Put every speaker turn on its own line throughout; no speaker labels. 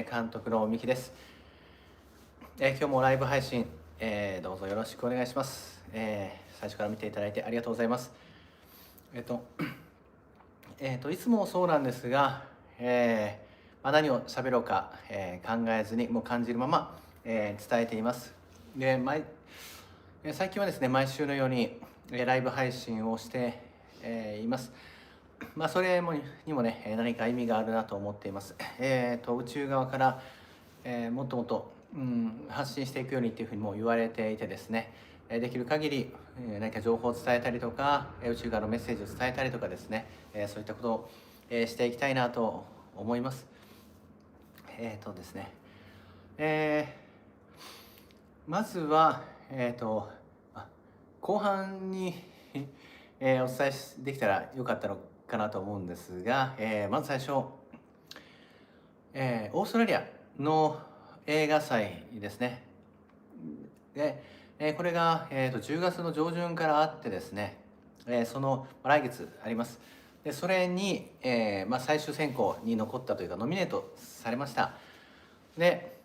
監督の三木です。今日もライブ配信、どうぞよろしくお願いします。最初から見ていただいてありがとうございます。えっと、いつもそうなんですが、何を喋ろうか、考えずにもう感じるまま、伝えています。で、最近はですね、毎週のように、ライブ配信をして、います。それにもね、何か意味があるなと思っています。宇宙側から、もっともっと、発信していくようにっていうふうにも言われていてですね、できる限り、何か情報を伝えたりとか、宇宙からのメッセージを伝えたりとかですね、そういったことを、していきたいなと思います。ですね、えまずは、あ後半にお伝えできたらよかったのかなと思うんですが、まず最初、オーストラリアの映画祭ですね。で、これが、10月の上旬からあってですね、来月あります。で、それに、最終選考に残ったというか、ノミネートされました。で、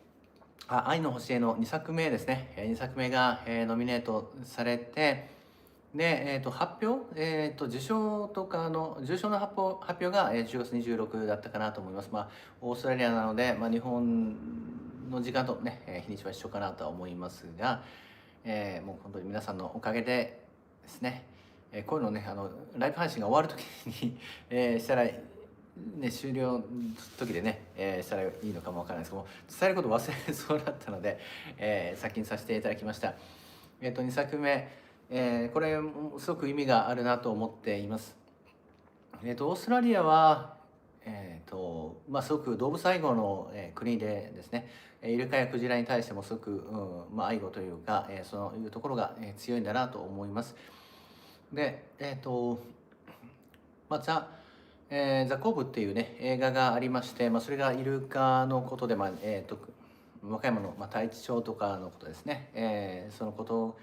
愛の星への2作目ですね。2作目が、ノミネートされて、で、発表、受賞の発表が、10月26だったかなと思います。オーストラリアなので、日本の時間とね、日にちは一緒かなとは思いますが、もう本当に皆さんのおかげでですね、こういうのね、ライブ配信が終わる時にしたら、終了の時でね、したらいいのかもわからないですけども、伝えることを忘れそうだったので、先にさせていただきました。2作目、これすごく意味があるなと思っています。オーストラリアは、すごく動物愛護の、国でですね、イルカやクジラに対してもすごく、愛護というか、そういうところが、強いんだなと思います。で、ザ・コブっていうね、映画がありまして、それがイルカのことで、和歌山の、太地町とかのことですね、そのこと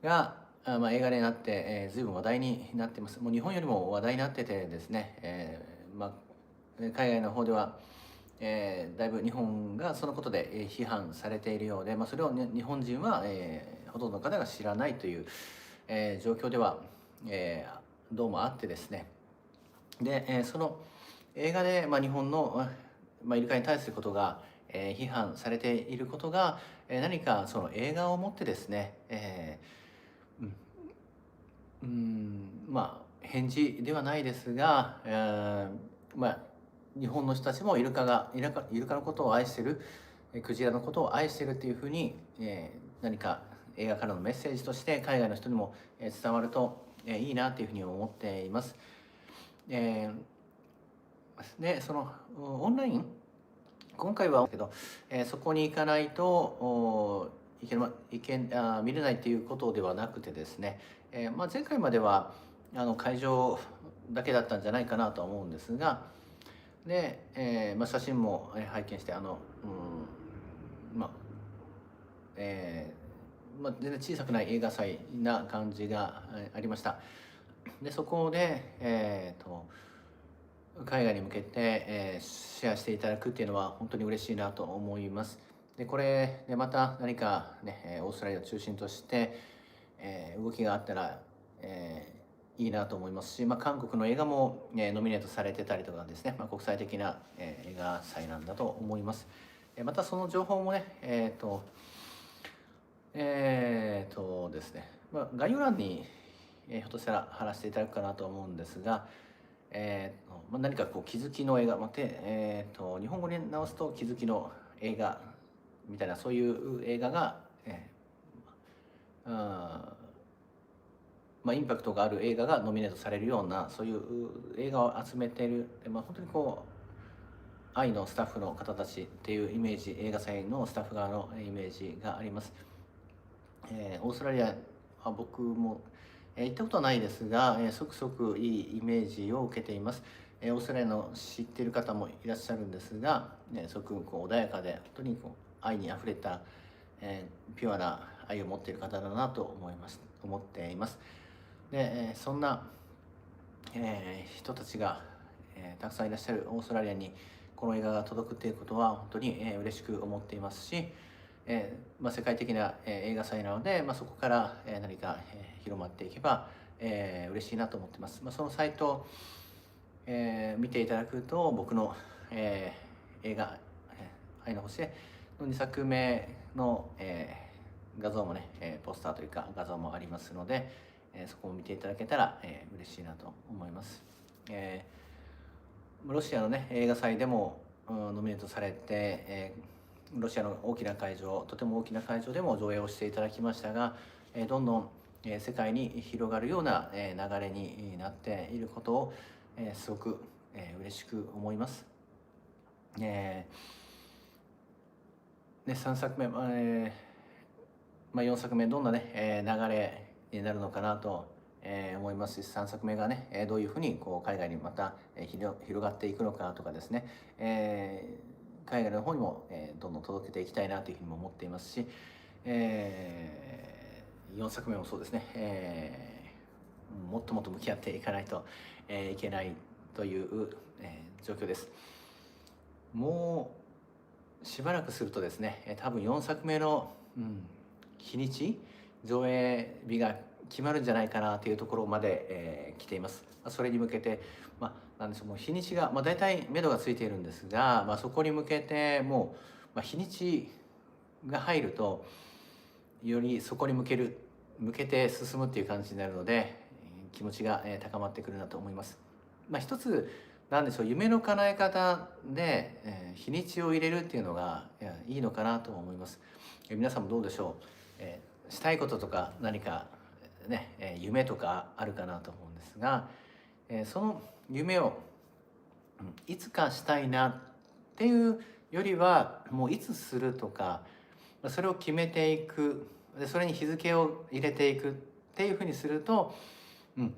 が、映画になって、随分話題になってます。もう日本よりも話題になっててですね、海外の方では、だいぶ日本がそのことで批判されているようで、それを、ね、日本人は、ほとんどの方が知らないという、状況では、どうもあってですね。で、その映画で、日本の、イルカに対することが、批判されていることが、何かその映画をもってですね、返事ではないですが、日本の人たちもイルカのことを愛してる、クジラのことを愛してるっていうふうに、何か映画からのメッセージとして海外の人にも、伝わると、いいなというふうに思っています。で、オンライン、今回はけど、そこに行かないと見れないっていうことではなくてですね、前回までは会場だけだったんじゃないかなとは思うんですが、で、写真も拝見して全然小さくない映画祭な感じがありました。でそこで、海外に向けて、シェアしていただくっていうのは本当に嬉しいなと思います。でこれでまた何かね、オーストラリアを中心として、動きがあったら、いいなと思いますし、韓国の映画も、ノミネートされてたりとかですね、国際的な、映画祭なんだと思います。またその情報もね、ですね、概要欄に、ひょっとしたら貼らせていただくかなと思うんですが、何かこう気づきの映画、日本語に直すと気づきの映画みたいなそういう映画が、インパクトがある映画がノミネートされるようなそういう映画を集めている、本当にこう愛のスタッフの方たちっていうイメージ、映画祭のスタッフ側のイメージがあります。オーストラリアは僕も、行ったことはないですが、すごくいいイメージを受けています。オーストラリアの知っている方もいらっしゃるんですが、すごくこう穏やかで本当にこう愛にあふれた、ピュアな愛を持っている方だなと思っています。で、そんな、人たちが、たくさんいらっしゃるオーストラリアにこの映画が届くっていうことは本当に、嬉しく思っていますし、世界的な、映画祭なので、そこから、何か、広まっていけば、嬉しいなと思ってます。そのサイトを、見ていただくと僕の、映画「愛の星」の2作目の、画像もね、ポスターというか画像もありますので、そこを見ていただけたら、嬉しいなと思います。ロシアのね映画祭でも、ノミネートされて、ロシアの大きな会場、とても大きな会場でも上映をしていただきましたが、どんどん、世界に広がるような、流れになっていることを、すごく、嬉しく思います。3作目、4作目どんなね、流れになるのかなと、思いますし、3作目がね、どういうふうにこう海外にまた、広がっていくのかとかですね、海外の方にも、どんどん届けていきたいなというふうにも思っていますし、4作目もそうですね、もっともっと向き合っていかないと、いけないという、状況です。もうしばらくするとですね、多分4作目の、日にち上映日が決まるんじゃないかなというところまで、来ています。それに向けて、なんでしょう、もう日にちが、大体目処がついているんですが、そこに向けてもう、日にちが入るとよりそこに向けて進むっていう感じになるので、気持ちが、高まってくるなと思います。一つなんでしょう、夢の叶え方で、日にちを入れるっていうのがいいのかなと思います。皆さんもどうでしょう、したいこととか何かね、夢とかあるかなと思うんですが、その夢を、いつかしたいなっていうよりはもういつするとか、それを決めていく、でそれに日付を入れていくっていうふうにすると、も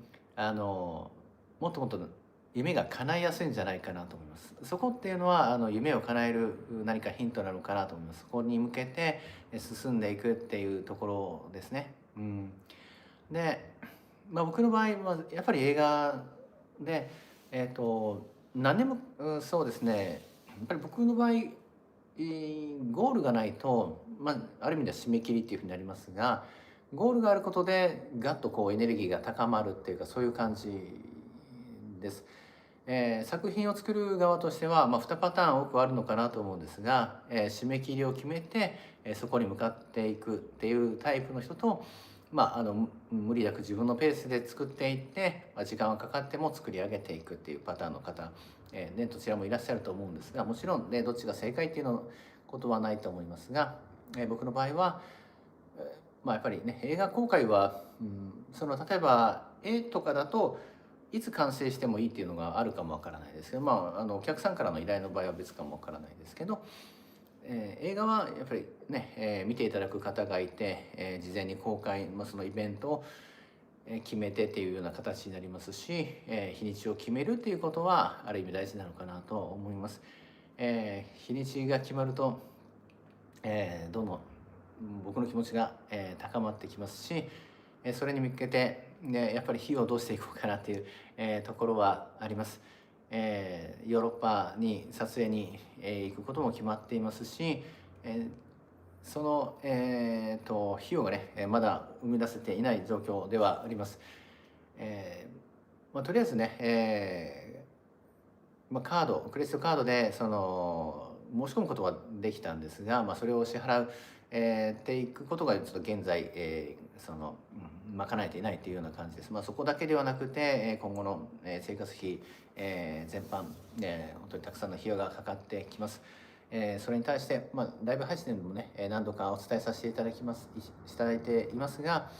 っともっと夢が叶いやすいんじゃないかなと思います。そこっていうのは夢を叶える何かヒントなのかなと思います。そこに向けて進んでいくっていうところですね。で、僕の場合はやっぱり映画で何でも、そうですね、やっぱり僕の場合ゴールがないと、ある意味では締め切りっていうふうになりますが、ゴールがあることでガッとこうエネルギーが高まるっていうか、そういう感じです。作品を作る側としては、2パターン多くあるのかなと思うんですが、締め切りを決めて、そこに向かっていくっていうタイプの人と、無理なく自分のペースで作っていって、時間はかかっても作り上げていくっていうパターンの方、どちらもいらっしゃると思うんですが、もちろん、どっちが正解っていうのことはないと思いますが、僕の場合は、やっぱりね映画公開は、例えば絵とかだといつ完成してもいいっていうのがあるかもわからないですけど、お客さんからの依頼の場合は別かもわからないですけど、映画はやっぱりね、見ていただく方がいて、事前に公開、そのイベントを決めてっていうような形になりますし、日にちを決めるっていうことはある意味大事なのかなと思います。日にちが決まると、どんどん僕の気持ちが、高まってきますし、それに向けて、やっぱり日をどうしていこうかなっていう、ところはあります。ヨーロッパに撮影に、行くことも決まっていますし、その、費用がねまだ生み出せていない状況ではあります。とりあえずね、カードクレジットカードでその申し込むことはできたんですが、それを支払う、っていくことがちょっと現在、賄えていないというような感じです。そこだけではなくて、今後の、生活費、全般、本当にたくさんの費用がかかってきます。それに対して、ライブ配信でもね何度かお伝えさせていただいていますが、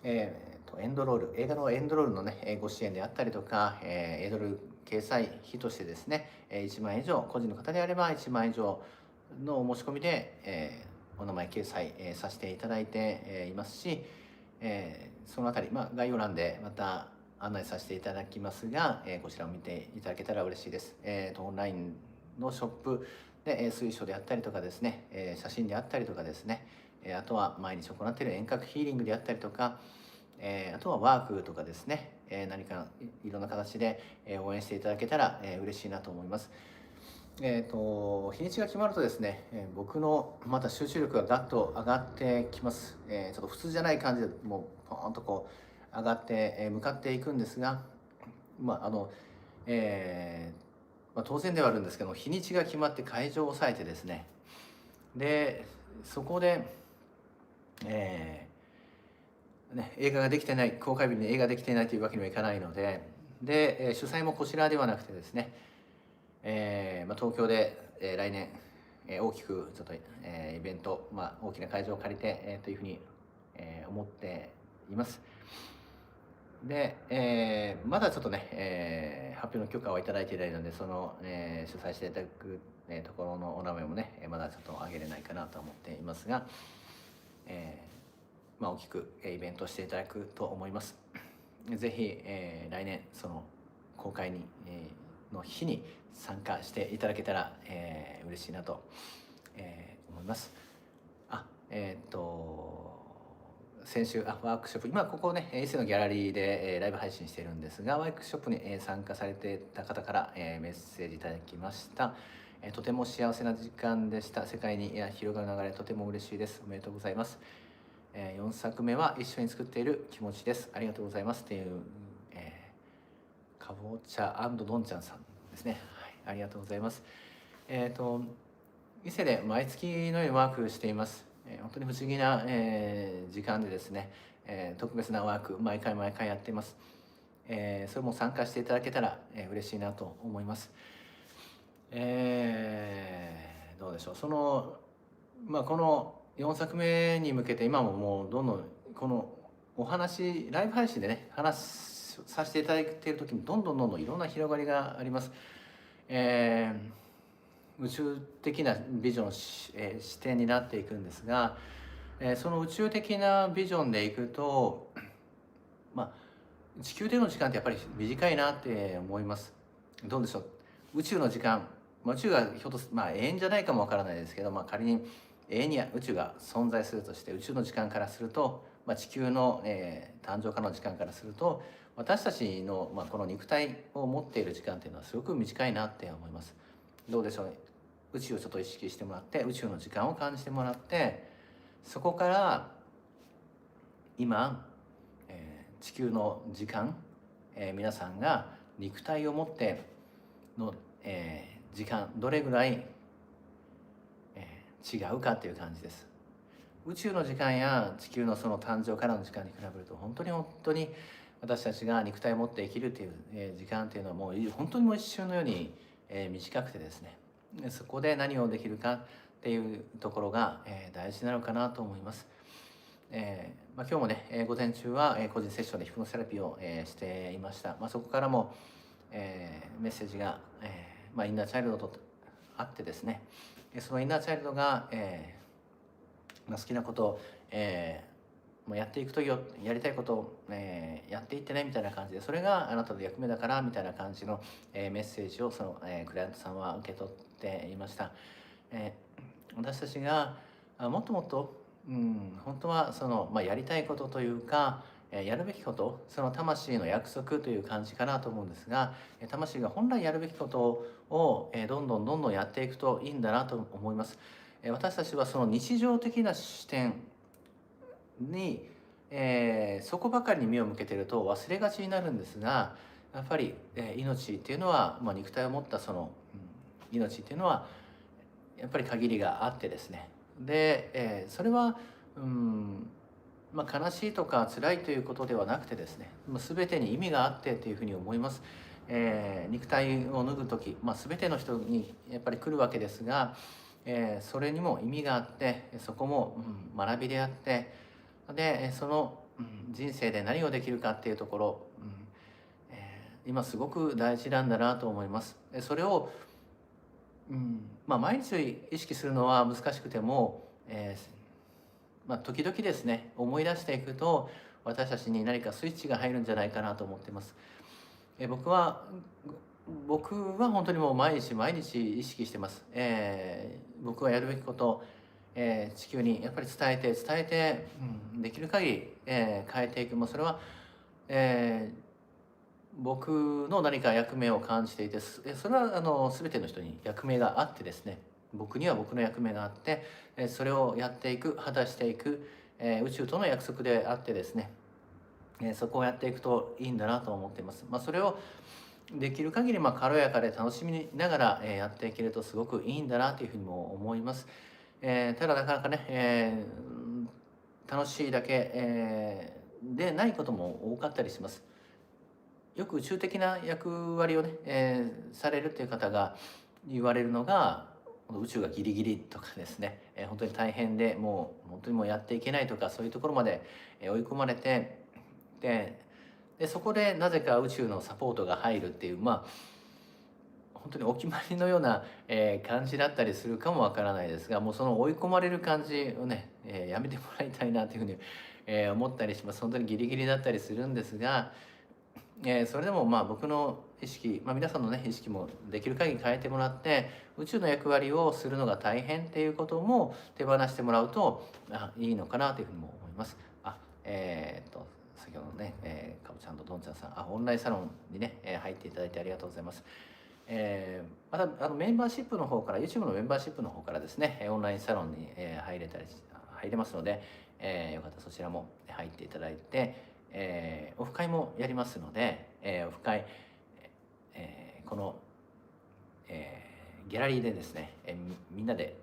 エンドロール映画のエンドロールのねご支援であったりとか、エンドロール掲載費としてですね1万円以上、個人の方であれば1万円以上のお申し込みで、お名前掲載、させていただいて、いますし、そのあたり、概要欄でまた案内させていただきますが、こちらを見ていただけたら嬉しいです。オンラインのショップで、水書であったりとかですね、写真であったりとかですね、あとは毎日行っている遠隔ヒーリングであったりとか、あとはワークとかですね、何かいろんな形で応援していただけたら嬉しいなと思います。日にちが決まるとですね、僕のまた集中力がガッと上がってきます。ちょっと普通じゃない感じでもうポーンとこう上がって、向かっていくんですが、まああの当然ではあるんですけども、日にちが決まって会場を押さえてですね、でそこで、映画ができてない、公開日に映画できていないというわけにはいかないので、主催もこちらではなくてですね、東京で、来年、大きくちょっと、イベント、大きな会場を借りて、というふうに、思っています。で、まだちょっとね、発表の許可をいただいていないので、その、主催していただく、ところのお名前もね、まだちょっと挙げれないかなと思っていますが、大きくイベントをしていただくと思います。ぜひ、来年その公開に、の日に参加していただけたら、嬉しいなと、思います。先週ワークショップ、今ここね伊勢のギャラリーで、ライブ配信しているんですが、ワークショップに、参加されていた方から、メッセージいただきました。とても幸せな時間でした。世界に広がる流れ、とても嬉しいです。おめでとうございます。4作目は一緒に作っている気持ちです。ありがとうございますっていう、かぼちゃどんちゃんさんですね。はい、ありがとうございます。伊勢で毎月のようにワークしています。本当に不思議な、時間でですね、特別なワーク毎回やっています。それも参加していただけたら、嬉しいなと思います。どうでしょう、この4作目に向けて今ももうどんどんこのお話ライブ配信でね話させていただいている時にどんどんいろんな広がりがあります。宇宙的なビジョン、視点になっていくんですが、その宇宙的なビジョンでいくと、地球での時間ってやっぱり短いなって思います。どうでしょう、宇宙の時間、宇宙がひょっと永遠じゃないかもわからないですけど、仮に永遠に宇宙が存在するとして、宇宙の時間からすると、地球の、誕生からの時間からすると、私たちの、この肉体を持っている時間っていうのはすごく短いなって思います。どうでしょう、宇宙をちょっと意識してもらって、宇宙の時間を感じてもらって、そこから今、地球の時間、皆さんが肉体を持っての、時間どれぐらい、違うかっていう感じです。宇宙の時間や地球のその誕生からの時間に比べると本当に私たちが肉体を持って生きるっていう、時間っていうのはもう本当にもう一瞬のように、短くてですね、そこで何をできるかっていうところが、大事なのかなと思います。今日もね、午前中は、個人セッションでヒプノセラピーを、していました。そこからも、メッセージが、インナーチャイルドとあってですね、そのインナーチャイルドが、好きなことを、やっていくといいよ、やりたいことを、やっていってねみたいな感じで、それがあなたの役目だからみたいな感じの、メッセージをその、クライアントさんは受け取っていました。私たちがもっともっと、本当はその、やりたいことというか、やるべきこと、その魂の約束という感じかなと思うんですが、魂が本来やるべきことを、どんどんやっていくといいんだなと思います。私たちはその日常的な視点に、そこばかりに目を向けてると忘れがちになるんですが、やっぱり、命っていうのは、肉体を持ったその、命っていうのはやっぱり限りがあってですね、で、それは、悲しいとか辛いということではなくてですね、全てに意味があってというふうに思います。肉体を脱ぐ時、全ての人にやっぱり来るわけですが、それにも意味があって、そこも、学びであって、でその、人生で何をできるかっていうところ、今すごく大事なんだなと思います。それを、毎日意識するのは難しくても、時々ですね思い出していくと、私たちに何かスイッチが入るんじゃないかなと思っています。僕は本当にもう毎日意識してます。僕がやるべきこと、地球にやっぱり伝えて、できる限り、変えていく。それは、僕の何か役目を感じていて、それは全ての人に役目があってですね、僕には僕の役目があって、それをやっていく、果たしていく、宇宙との約束であってですね、そこをやっていくといいんだなと思っています。それをできる限り軽やかで楽しみながら、やっていけるとすごくいいんだなというふうにも思います。ただなかなかね、楽しいだけ、でないことも多かったりします。よく宇宙的な役割をね、されるっていう方が言われるのが、宇宙がギリギリとかですね、本当に大変でもう本当にもうやっていけないとか、そういうところまで追い込まれて、そこでなぜか宇宙のサポートが入るっていう、本当にお決まりのような、感じだったりするかもわからないですが、もうその追い込まれる感じをね、やめてもらいたいなというふうに、思ったりします。本当にギリギリだったりするんですが、それでも僕の意識、皆さんのね意識もできる限り変えてもらって、宇宙の役割をするのが大変っていうことも手放してもらうといいのかなというふうにも思います。先ほどのね、かぼちゃんとどんちゃんさん、オンラインサロンにね、入っていただいてありがとうございます。またメンバーシップの方から YouTube のメンバーシップの方からですね、オンラインサロンに入れますので、よかったらそちらも入っていただいて、オフ会もやりますので、オフ会、この、ギャラリーでですね、みんなで、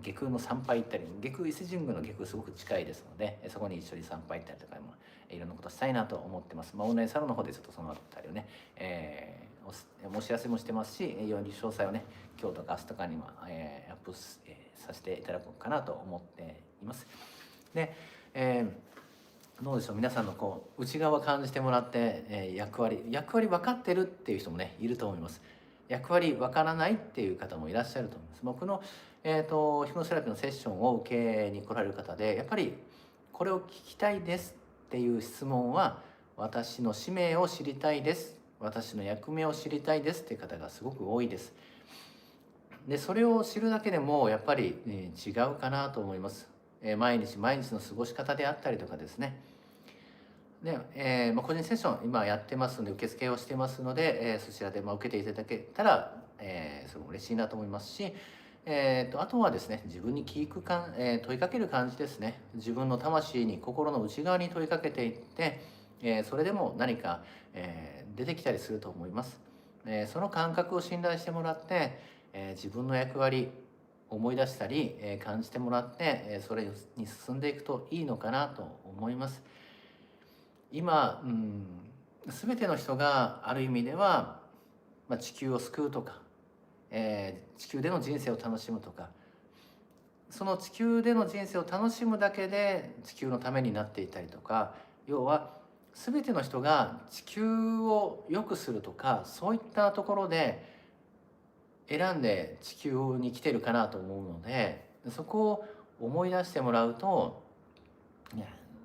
下空の参拝行ったり、下空伊勢神宮の下空すごく近いですので、そこに一緒に参拝行ったりとかもいろんなことしたいなと思ってます。オンラインサロンの方でちょっとそのあたりをね、お知らせもしてますし、より詳細をね、今日とか明日とかには、アップさせていただこうかなと思っています。で、どうでしょう、皆さんの内側感じてもらって、役割分かってるっていう人もねいると思います。役割分からないっていう方もいらっしゃると思います。僕の、ヒプノセラピーのセッションを受けに来られる方で、やっぱりこれを聞きたいですっていう質問は、私の使命を知りたいです、私の役目を知りたいですっていう方がすごく多いです。でそれを知るだけでもやっぱり、違うかなと思います。毎日毎日の過ごし方であったりとかですね。で、個人セッション今やってますので、受付をしてますので、そちらで受けていただけたら、すごく嬉しいなと思いますし、あとはですね、自分に聞く問いかける感じですね。自分の魂に、心の内側に問いかけていって、それでも何か、出てきたりすると思います。その感覚を信頼してもらって、自分の役割思い出したり、感じてもらって、それに進んでいくといいのかなと思います。今、全ての人がある意味では、地球を救うとか、地球での人生を楽しむとか、その地球での人生を楽しむだけで地球のためになっていたりとか、要は全ての人が地球を良くするとか、そういったところで選んで地球に来てるかなと思うので、そこを思い出してもらうと、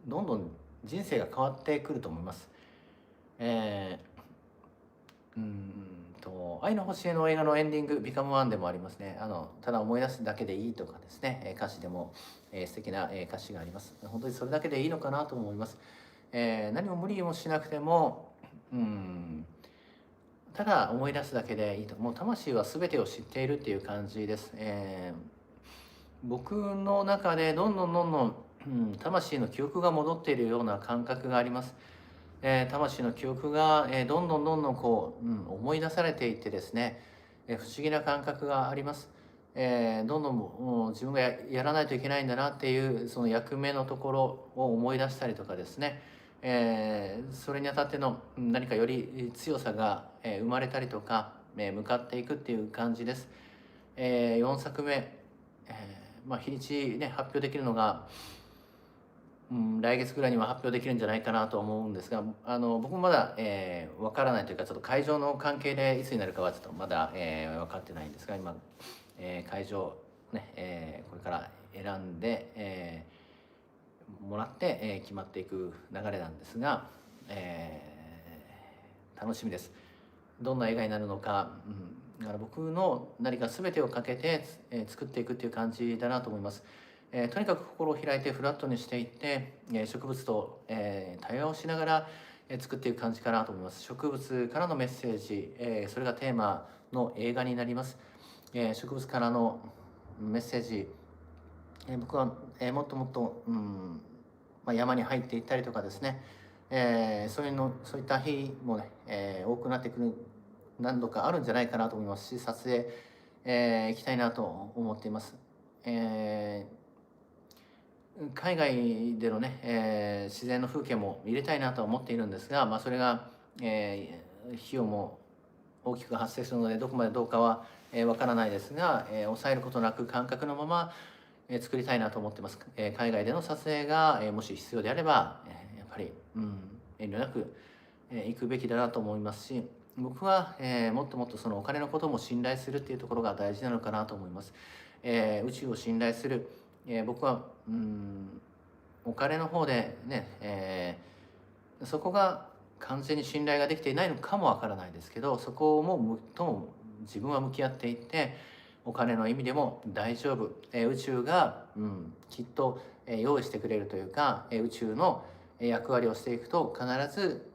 どんどん人生が変わってくると思います。愛の星への映画のエンディング、ビカムワンでもありますね。ただ思い出すだけでいいとかですね、歌詞でも、素敵な、歌詞があります。本当にそれだけでいいのかなと思います。何も無理もしなくても、ただ思い出すだけでいいと。もう魂は全てを知っているっていう感じです。僕の中でどんどん、魂の記憶が戻っているような感覚があります。魂の記憶が、どんどん思い出されていってですね、不思議な感覚があります。どんどん自分がやらないといけないんだなっていうその役目のところを思い出したりとかですね、それにあたっての何かより強さが生まれたりとか、向かっていくっていう感じです。4作目、日にちね発表できるのが、来月ぐらいには発表できるんじゃないかなと思うんですが、僕もまだ、わからないというか、ちょっと会場の関係でいつになるかはちょっとまだ、分かってないんですが、今、会場ね、これから選んで、もらって、決まっていく流れなんですが、楽しみです。どんな映画になるのか、だから僕の何か全てをかけて、作っていくっていう感じだなと思います。とにかく心を開いてフラットにしていって、植物と、対話をしながら作っていく感じかなと思います。植物からのメッセージ、それがテーマの映画になります。植物からのメッセージ、僕は、もっともっと、山に入っていったりとかですね、そういった日もね、多くなってくる、何度かあるんじゃないかなと思いますし、撮影、行きたいなと思っています。えー海外でのね、自然の風景も入れたいなとは思っているんですが、それが、費用も大きく発生するので、どこまでどうかはわからないですが、抑えることなく感覚のまま、作りたいなと思ってます。海外での撮影が、もし必要であれば、やっぱり、遠慮なく、行くべきだなと思いますし、僕は、もっともっとそのお金のことも信頼するっていうところが大事なのかなと思います。宇宙を信頼する、僕は、お金の方でね、そこが完全に信頼ができていないのかもわからないですけど、そこも自分は向き合っていって、お金の意味でも大丈夫、宇宙が、きっと、用意してくれるというか、宇宙の役割をしていくと必ず、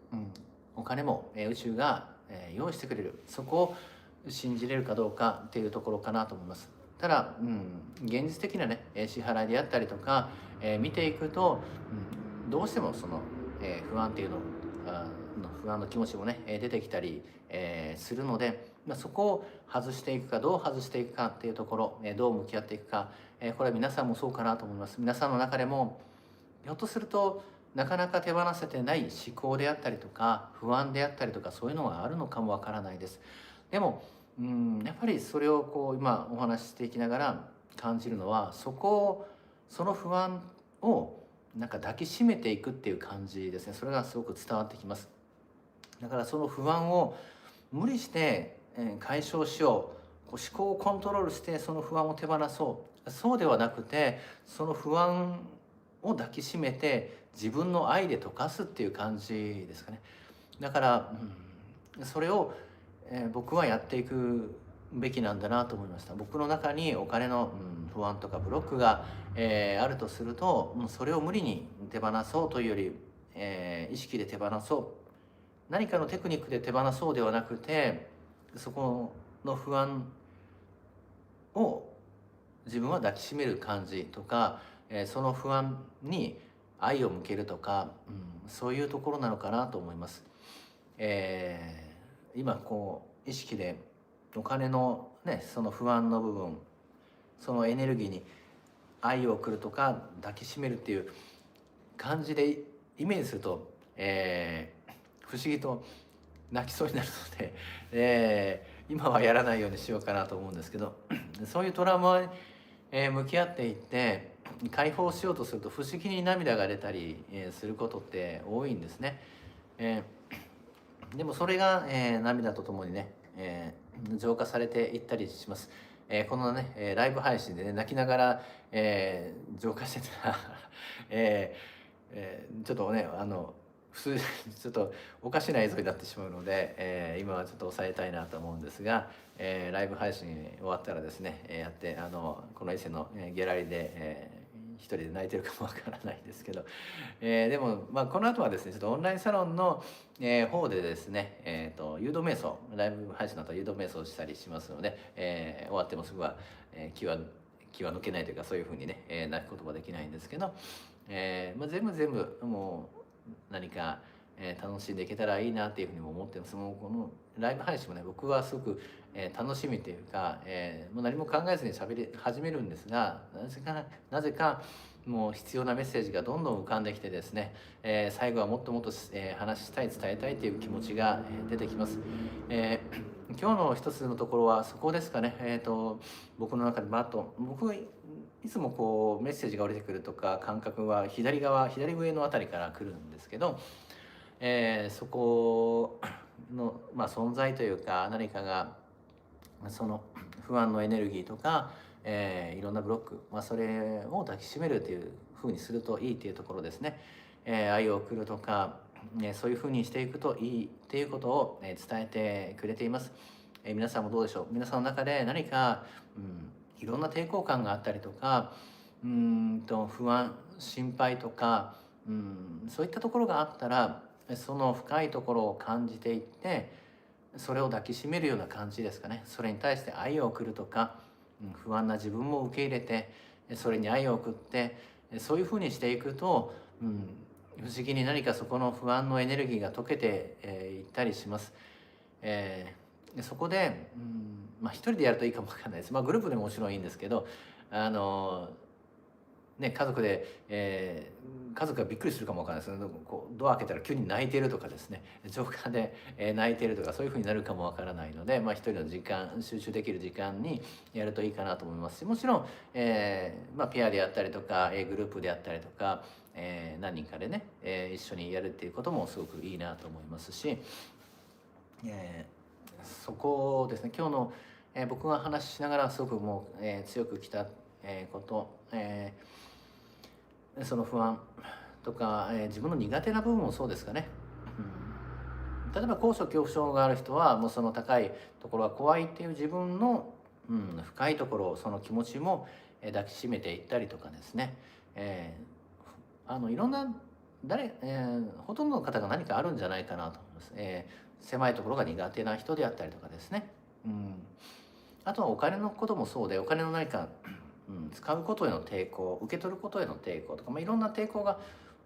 お金も、宇宙が、用意してくれる、そこを信じれるかどうかっていうところかなと思います。ただ、現実的なね支払いであったりとか、見ていくと、どうしてもその、不安っていうの不安の気持ちもね出てきたり、するので、そこを外していくか、どう外していくかっていうところ、どう向き合っていくか、これは皆さんもそうかなと思います。皆さんの中でもひょっとするとなかなか手放せてない思考であったりとか不安であったりとか、そういうのがあるのかもわからないです。でもやっぱりそれをこう今お話ししていきながら感じるのは、その不安をなんか抱きしめていくっていう感じですね。それがすごく伝わってきます。だからその不安を無理して、解消しよう、こう思考をコントロールしてその不安を手放そう、そうではなくて、その不安を抱きしめて自分の愛で溶かすっていう感じですかね。だから、それを、僕はやっていくべきなんだなと思いました。僕の中にお金の、不安とかブロックが、あるとすると、それを無理に手放そうというより、意識で手放そう、何かのテクニックで手放そうではなくて、そこの不安を自分は抱きしめる感じとか、その不安に愛を向けるとか、そういうところなのかなと思います。今こう意識でお金のね、その不安の部分、そのエネルギーに愛を送るとか抱きしめるっていう感じでイメージすると、不思議と泣きそうになるので、今はやらないようにしようかなと思うんですけど、そういうトラウマに、向き合っていって解放しようとすると不思議に涙が出たり、することって多いんですね。でもそれが、涙とともにね、浄化されていったりします。このね、ライブ配信でね泣きながら、浄化してたら、ちょっとね普通ちょっとおかしな映像になってしまうので、今はちょっと抑えたいなと思うんですが、ライブ配信終わったらですね、やってこの伊勢の、ギャラリーで、一人で泣いてるかもわからないですけど、でも、この後はですねちょっとオンラインサロンの、方でですね、誘導瞑想、ライブ配信の後は誘導瞑想したりしますので、終わってもすぐは、気は抜けないというか、そういうふうにね、泣くことはできないんですけど、全部もう何か、楽しんでいけたらいいなっていうふうにも思ってます。もうこのライブ配信もね僕はすごく、楽しみというか、もう何も考えずに喋り始めるんですが、なぜかもう必要なメッセージがどんどん浮かんできてですね、最後はもっともっと、話したい、伝えたいという気持ちが、出てきます。今日の一つのところはそこですかね。僕の中で僕がいつもこうメッセージが降りてくるとか感覚は左上のあたりから来るんですけど、そこの、存在というか何かがその不安のエネルギーとか、いろんなブロック、それを抱きしめるというふうにするといいというところですね。愛を送るとか、そういうふうにしていくといいっていうことを、伝えてくれています。皆さんもどうでしょう。皆さんの中で何か、いろんな抵抗感があったりとか、不安心配とか、そういったところがあったら、その深いところを感じていって、それを抱きしめるような感じですかね。それに対して愛を送るとか、不安な自分も受け入れてそれに愛を送って、そういうふうにしていくと、不思議に何かそこの不安のエネルギーが溶けていったりします。そこで、一人でやるといいかもわかんないです。グループでももちろんいいんですけど、あの家族で、家族がびっくりするかもわからないです。こうドア開けたら急に泣いてるとかですね、浄化で、泣いてるとか、そういうふうになるかもわからないので、一人の時間、集中できる時間にやるといいかなと思いますし、もちろん、ペアでやったりとか、グループでやったりとか、何人かでね、一緒にやるっていうこともすごくいいなと思いますし、そこですね、今日の、僕が話ししながらすごくもう、強くきた、こと、その不安とか、自分の苦手な部分もそうですかね。例えば高所恐怖症がある人はもうその高いところは怖いっていう自分の、深いところ、その気持ちも、抱きしめていったりとかですね、いろんなほとんどの方が何かあるんじゃないかなと思います。狭いところが苦手な人であったりとかですね。あとはお金のこともそうで、お金の何か使うことへの抵抗、受け取ることへの抵抗とか、いろんな抵抗が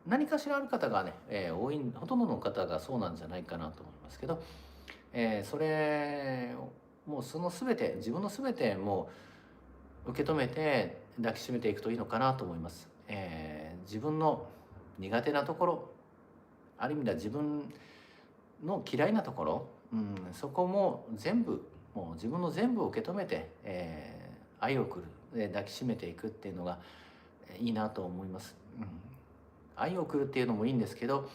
何かしらある方がね、ほとんどの方がそうなんじゃないかなと思いますけど、それをもうその全て、自分の全てもう受け止めて抱きしめていくといいのかなと思います。自分の苦手なところ、ある意味では自分の嫌いなところ、そこも全部、もう自分の全部を受け止めて、愛を送る、抱きしめていくっていうのがいいなと思います。愛を送るっていうのもいいんですけど、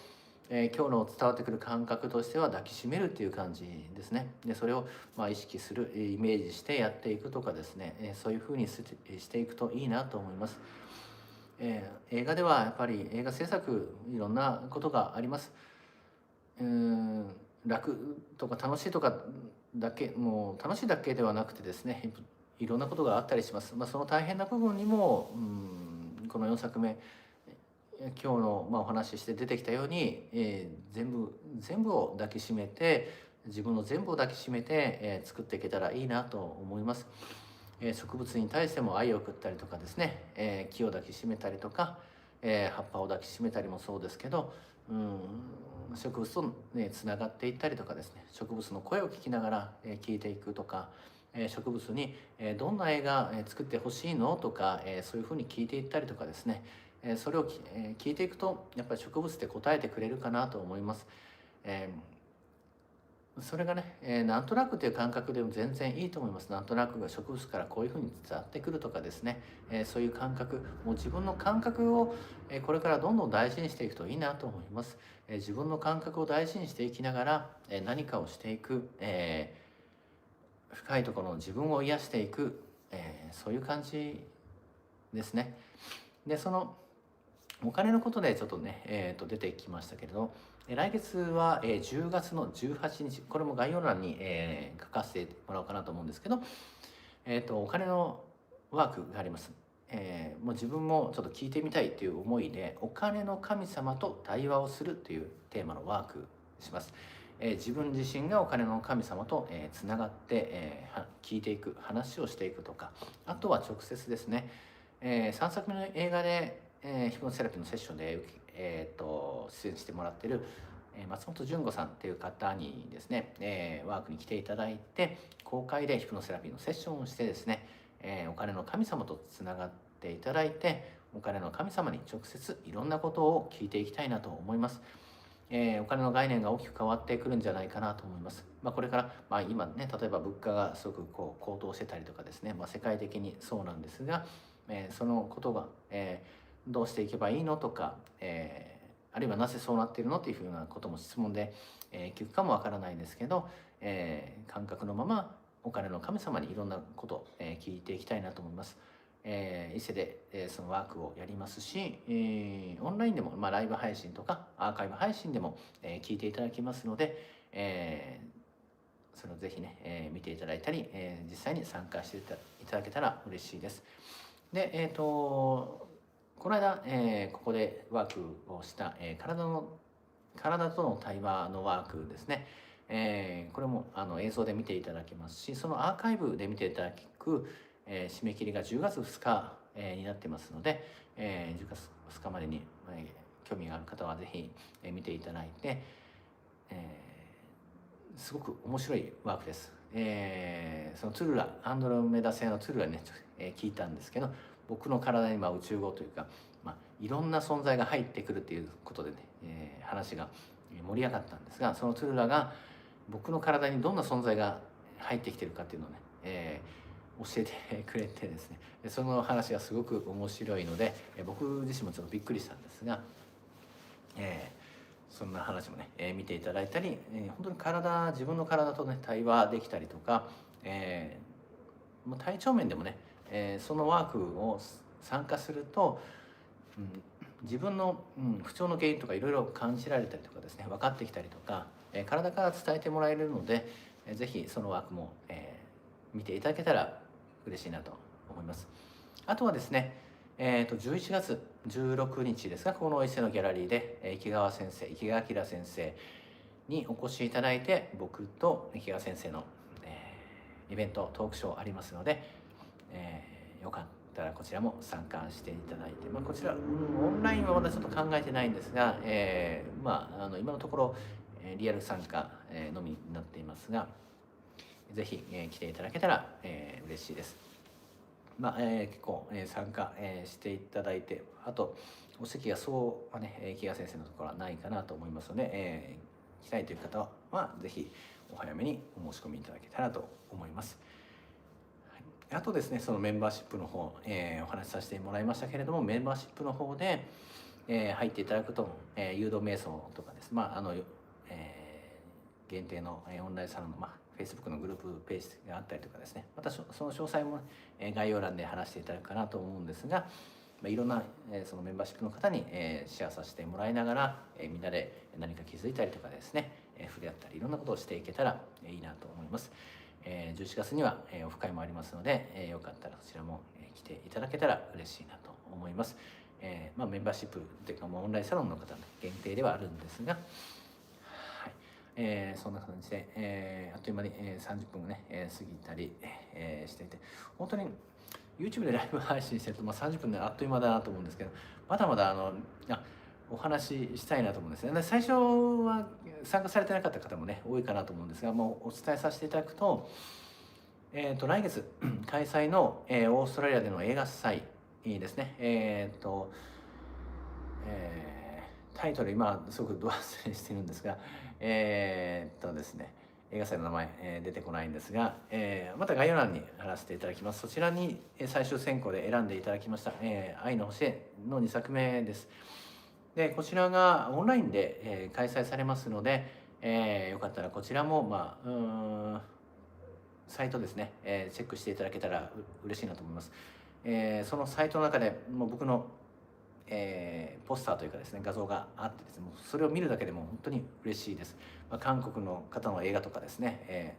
今日の伝わってくる感覚としては抱きしめるっていう感じですね。でそれを意識する、イメージしてやっていくとかですね、そういうふうにしていくといいなと思います。映画ではやっぱり映画制作いろんなことがあります。楽とか楽しいとかだけ、もう楽しいだけではなくてですね、いろんなことがあったりします。その大変な部分にも、この4作目、今日のお話しして出てきたように、全部を抱きしめて、自分の全部を抱きしめて、作っていけたらいいなと思います。植物に対しても愛を送ったりとかですね、木を抱きしめたりとか、葉っぱを抱きしめたりもそうですけど、植物とつながっていったりとかですね、植物の声を聞きながら、聞いていくとか、植物に、どんな絵が作ってほしいのとか、そういうふうに聞いていったりとかですね、それを聞いていくとやっぱり植物って答えてくれるかなと思います。それがね、なんとなくという感覚でも全然いいと思います。なんとなくが植物からこういうふうに伝わってくるとかですね、そういう感覚、もう自分の感覚を、これからどんどん大事にしていくといいなと思います。自分の感覚を大事にしていきながら、何かをしていく、深いところの自分を癒していく、そういう感じですね。で、そのお金のことでちょっとね、出てきましたけれど、来月は、10月の18日、これも概要欄に、書かせてもらおうかなと思うんですけど、お金のワークがあります。もう自分もちょっと聞いてみたいという思いで、お金の神様と対話をするというテーマのワークします。自分自身がお金の神様と、つながって、聞いていく、話をしていくとか、あとは直接ですね、3作目の映画で、ヒプノセラピーのセッションで、出演してもらってる、松本純子さんっていう方にですね、ワークに来ていただいて、公開でヒプノセラピーのセッションをしてですね、お金の神様とつながっていただいて、お金の神様に直接いろんなことを聞いていきたいなと思います。お金の概念が大きく変わってくるんじゃないかなと思います。これから、今ね、例えば物価がすごく高騰してたりとかですね、世界的にそうなんですが、そのことが、どうしていけばいいのとか、あるいはなぜそうなっているのっていうふうなことも質問で、聞くかもわからないですけど、感覚のままお金の神様にいろんなこと、聞いていきたいなと思います。伊勢で、そのワークをやりますし、オンラインでも、ライブ配信とかアーカイブ配信でも、聞いていただきますので、それをぜひね、見ていただいたり、実際に参加していただけたら嬉しいです。で、この間、ここでワークをした、体の体との対話のワークですね。これも映像で見ていただけますし、そのアーカイブで見ていただく、締め切りが10月2日、になってますので、10月2日までに、興味がある方はぜひ、見ていただいて、すごく面白いワークです。そのツルラ、アンドロメダ星のツルラにね、聞いたんですけど、僕の体に宇宙語というか、いろんな存在が入ってくるということでね、話が盛り上がったんですが、そのツルラが僕の体にどんな存在が入ってきてるかっていうのをね、教えてくれてですね、その話がすごく面白いので、僕自身もちょっとびっくりしたんですが、そんな話もね、見ていただいたり、本当に自分の体とね対話できたりとか、もう体調面でもね、そのワークを参加すると、自分の、不調の原因とかいろいろ感じられたりとかですね、分かってきたりとか、体から伝えてもらえるので、ぜひそのワークも、見ていただけたら嬉しいなと思います。あとはですね、11月16日ですが、この伊勢のギャラリーで、池川先生、池川明先生にお越しいただいて、僕と池川先生の、イベント、トークショーありますので、よかったらこちらも参加していただいて、こちら、オンラインはまだちょっと考えてないんですが、今のところ、リアル参加、のみになっていますが、ぜひ、来ていただけたら、嬉しいです。結構、参加、していただいて、あとお席がそうはね、池谷先生のところはないかなと思いますので、来たいという方はぜひお早めにお申し込みいただけたらと思います。あとですね、そのメンバーシップの方、お話しさせてもらいましたけれども、メンバーシップの方で、入っていただくと、誘導瞑想とかです、限定のオンラインサロンの、Facebook のグループページがあったりとかですね、またその詳細も、概要欄で話していただくかなと思うんですが、いろんな、そのメンバーシップの方に、シェアさせてもらいながら、みんなで何か気づいたりとかですね、触れ合ったりいろんなことをしていけたらいいなと思います。11月には、オフ会もありますので、よかったらそちらも、来ていただけたら嬉しいなと思います。メンバーシップというか、オンラインサロンの方の限定ではあるんですが、そんな感じで、あっという間に、30分ね、過ぎたり、していて、本当に YouTube でライブ配信してると、30分であっという間だなと思うんですけど、まだまだお話ししたいなと思うんですね。で最初は参加されてなかった方もね多いかなと思うんですが、もうお伝えさせていただくと、来月開催の、オーストラリアでの映画祭ですね、タイトル今すごくど忘れしてるんですが、ですね、映画祭の名前、出てこないんですが、また概要欄に貼らせていただきます。そちらに最終選考で選んでいただきました、愛の星の2作目です。でこちらがオンラインで、開催されますので、よかったらこちらも、サイトですね、チェックしていただけたら嬉しいなと思います。そのサイトの中でもう僕のポスターというかですね、画像があってですね、もうそれを見るだけでも本当に嬉しいです。韓国の方の映画とかですね、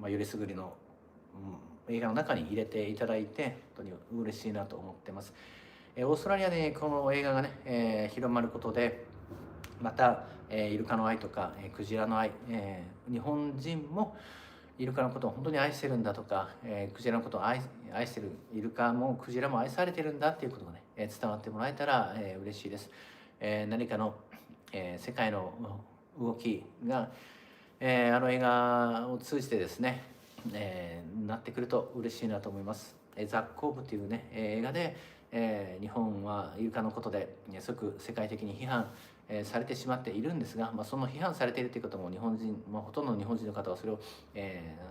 よりすぐりの、映画の中に入れていただいて本当に嬉しいなと思ってます。オーストラリアでこの映画がね、広まることでまた、イルカの愛とか、クジラの愛、日本人もイルカのことを本当に愛してるんだとか、クジラのことを愛してる、イルカもクジラも愛されてるんだっていうことがね、伝わってもらえたら、嬉しいです。何かの、世界の動きが、あの映画を通じてですね、なってくると嬉しいなと思います。ザ・コーブというね、映画で、日本はイルカのことですごく世界的に批判されてしまっているんですが、その批判されているということも日本人、ほとんどの日本人の方はそれを、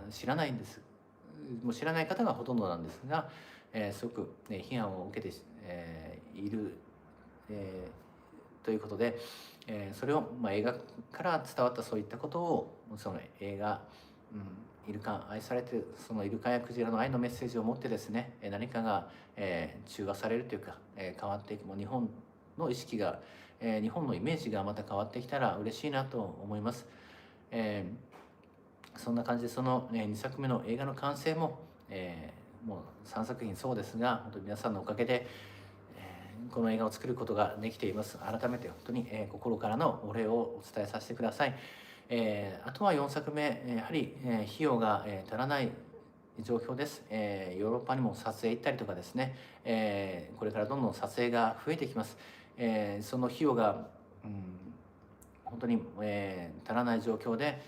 知らないんです。もう知らない方がほとんどなんですが、すごく、批判を受けて、いる、ということで、それを、映画から伝わったそういったことをその映画、イルカ愛されているそのイルカやクジラの愛のメッセージを持ってですね、何かが、中和されるというか、変わっていく、もう日本の意識が、日本のイメージがまた変わってきたら嬉しいなと思います。そんな感じでその、2作目の映画の完成も、もう3作品そうですが本当に皆さんのおかげで、この映画を作ることができています。改めて本当に、心からのお礼をお伝えさせてください。あとは4作目、やはり、費用が、足らない状況です。ヨーロッパにも撮影行ったりとかですね、これからどんどん撮影が増えてきます。その費用が、本当に、足らない状況で、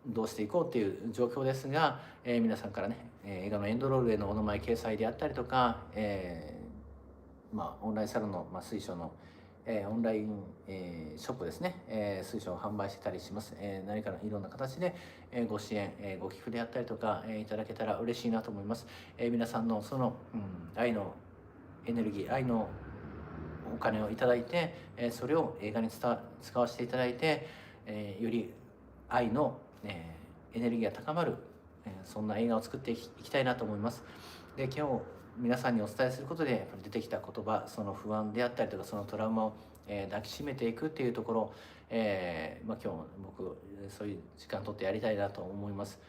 どうしていこうっていう状況ですが、皆さんからね、映画のエンドロールへのお名前掲載であったりとか、オンラインサロンの、水晶の、オンライン、ショップですね、水晶を販売してたりします。何かのいろんな形で、ご支援、ご寄付であったりとか、いただけたら嬉しいなと思います。皆さんのその、愛のエネルギー、愛のお金をいただいて、それを映画に使わせていただいて、より愛の、エネルギーが高まる、そんな映画を作っていきたいなと思います。で、今日皆さんにお伝えすることでやっぱり出てきた言葉、その不安であったりとかそのトラウマを、抱きしめていくっていうところ、今日僕そういう時間を取ってやりたいなと思います。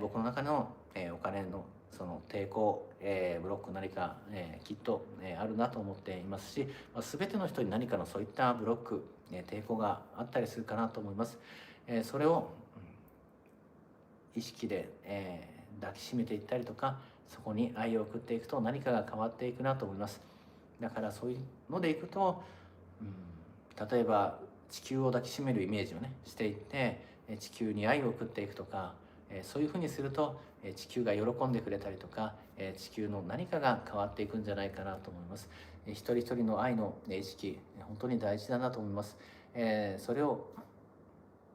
僕の中の、お金のその抵抗、ブロック何か、きっと、あるなと思っていますし、全ての人に何かのそういったブロック、抵抗があったりするかなと思います。それを、意識で、抱きしめていったりとか、そこに愛を送っていくと何かが変わっていくなと思います。だからそういうのでいくと、例えば地球を抱きしめるイメージをねしていって、地球に愛を送っていくとか、そういうふうにすると地球が喜んでくれたりとか、地球の何かが変わっていくんじゃないかなと思います。一人一人の愛の意識、本当に大事だなと思います。それを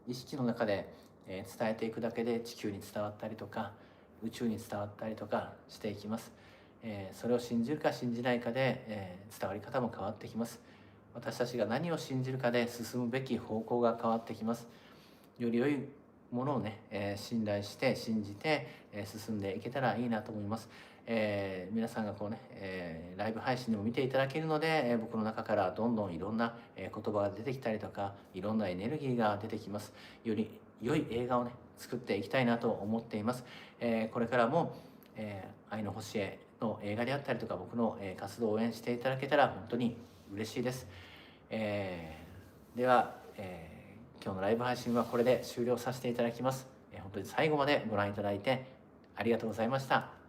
意識の中で伝えていくだけで地球に伝わったりとか宇宙に伝わったりとかしていきます。それを信じるか信じないかで、伝わり方も変わってきます。私たちが何を信じるかで進むべき方向が変わってきます。より良いものをね、信頼して信じて、進んでいけたらいいなと思います。皆さんがこうね、ライブ配信でも見ていただけるので、僕の中からどんどんいろんな、言葉が出てきたりとかいろんなエネルギーが出てきます。より良い映画をね作っていきたいなと思っています。これからも、愛の星への映画であったりとか僕の、活動を応援していただけたら本当に嬉しいです。では、今日のライブ配信はこれで終了させていただきます。本当に最後までご覧いただいてありがとうございました。